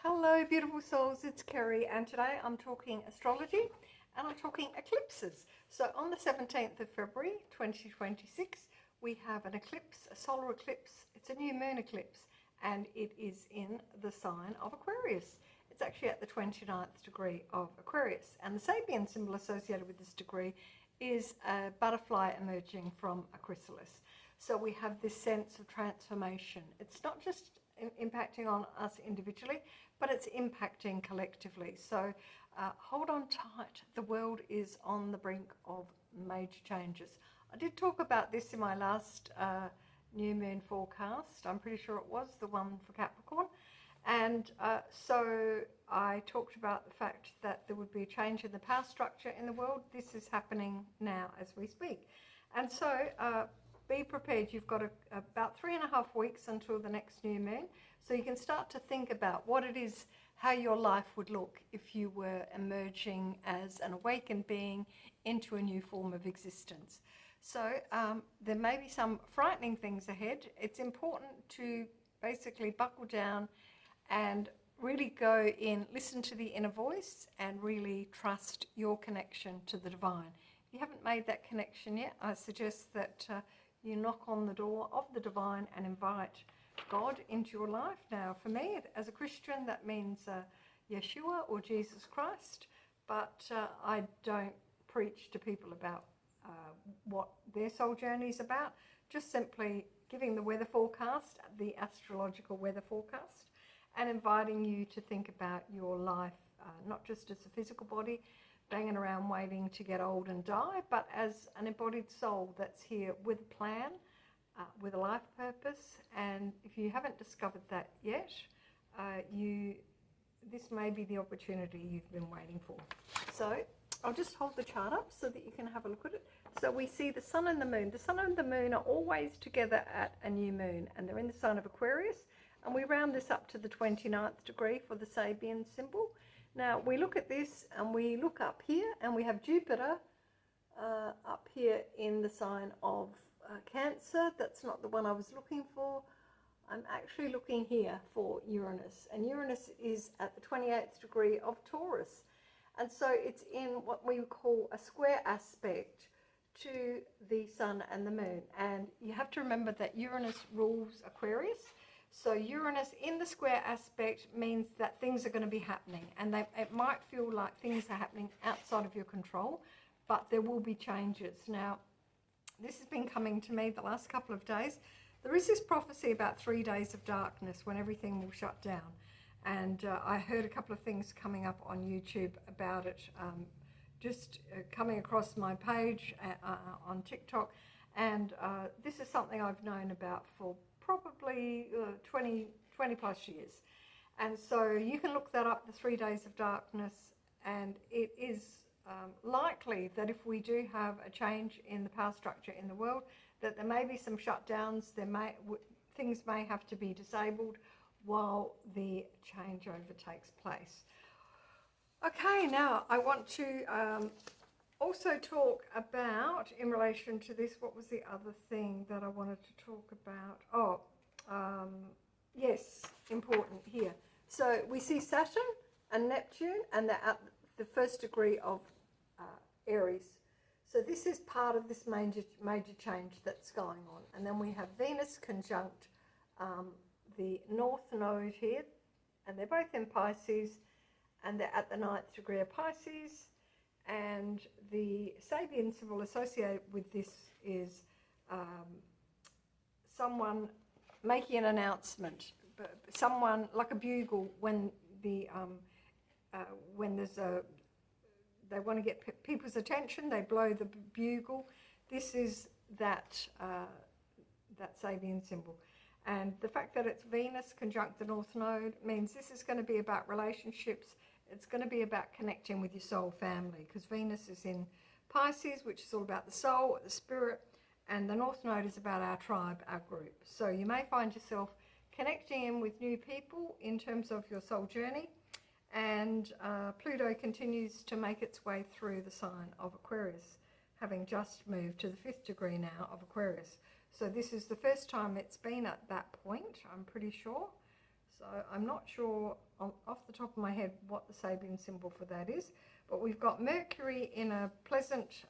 Hello beautiful souls, it's Kerry, and today I'm talking astrology and I'm talking eclipses. So on the 17th of February 2026 we have an eclipse, a solar eclipse. It's a new moon eclipse and it is in the sign of Aquarius. It's actually at the 29th degree of Aquarius, and the Sabian symbol associated with this degree is a butterfly emerging from a chrysalis. So we have this sense of transformation. It's not just impacting on us individually, but it's impacting collectively. So hold on tight. The world is on the brink of major changes. I did talk about this in my last new moon forecast. I'm pretty sure it was the one for Capricorn. And so I talked about the fact that there would be a change in the power structure in the world. This is happening now as we speak. And so be prepared. You've got about 3.5 weeks until the next new moon. So you can start to think about what it is, how your life would look if you were emerging as an awakened being into a new form of existence. So there may be some frightening things ahead. It's important to basically buckle down and really go in, listen to the inner voice and really trust your connection to the divine. If you haven't made that connection yet, I suggest that you knock on the door of the divine and invite God into your life. Now, for me, as a Christian, that means Yeshua or Jesus Christ, but I don't preach to people about what their soul journey is about, just simply giving the weather forecast, the astrological weather forecast, and inviting you to think about your life, not just as a physical body, banging around waiting to get old and die, but as an embodied soul that's here with a plan, with a life purpose. And if you haven't discovered that yet, this may be the opportunity you've been waiting for. So I'll just hold the chart up so that you can have a look at it. So we see the sun and the moon. The sun and the moon are always together at a new moon, and they're in the sign of Aquarius. And we round this up to the 29th degree for the Sabian symbol. Now we look at this and we look up here and we have Jupiter up here in the sign of Cancer. That's not the one I was looking for. I'm actually looking here for Uranus, and Uranus is at the 28th degree of Taurus. And so it's in what we call a square aspect to the sun and the moon. And you have to remember that Uranus rules Aquarius. So Uranus in the square aspect means that things are going to be happening, and it might feel like things are happening outside of your control, but there will be changes. Now, this has been coming to me the last couple of days. There is this prophecy about 3 days of darkness when everything will shut down. And I heard a couple of things coming up on YouTube about it, just coming across my page on TikTok. And this is something I've known about for probably 20 plus years. And so you can look that up, the 3 days of darkness, and it is likely that if we do have a change in the power structure in the world, that there may be some shutdowns, things may have to be disabled while the changeover takes place. Okay, now I want to also talk about, in relation to this, what was the other thing that I wanted to talk about? Oh, yes, important here. So we see Saturn and Neptune, and they're at the first degree of Aries. So this is part of this major change that's going on. And then we have Venus conjunct the North Node here, and they're both in Pisces, and they're at the 9th degree of Pisces. And the Sabian symbol associated with this is someone making an announcement, someone like a bugle when there's they want to get people's attention, they blow the bugle. This is that Sabian symbol. And the fact that it's Venus conjunct the North Node means this is going to be about relationships. It's going to be about connecting with your soul family, because Venus is in Pisces, which is all about the soul, the spirit, and the North Node is about our tribe, our group. So you may find yourself connecting in with new people in terms of your soul journey. And Pluto continues to make its way through the sign of Aquarius, having just moved to the 5th degree now of Aquarius. So this is the first time it's been at that point, I'm pretty sure. So I'm not sure off the top of my head what the Sabian symbol for that is, but we've got Mercury in a pleasant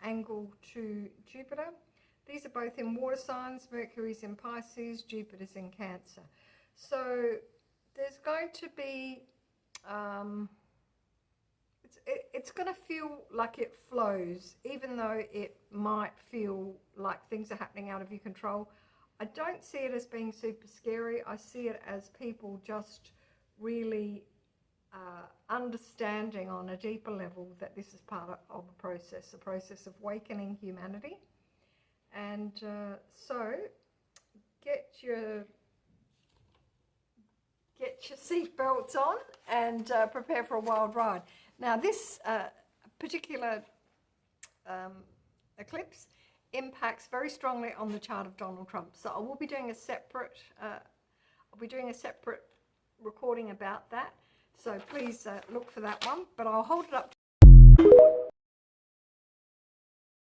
angle to Jupiter. These are both in water signs. Mercury's in Pisces, Jupiter's in Cancer. So there's going to be, it's going to feel like it flows, even though it might feel like things are happening out of your control. I don't see it as being super scary. I see it as people just really understanding on a deeper level that this is part of a process of awakening humanity. And so get your seatbelts on and prepare for a wild ride. Now this particular eclipse impacts very strongly on the chart of Donald Trump. So I will be doing a separate recording about that. So please look for that one. But I'll hold it up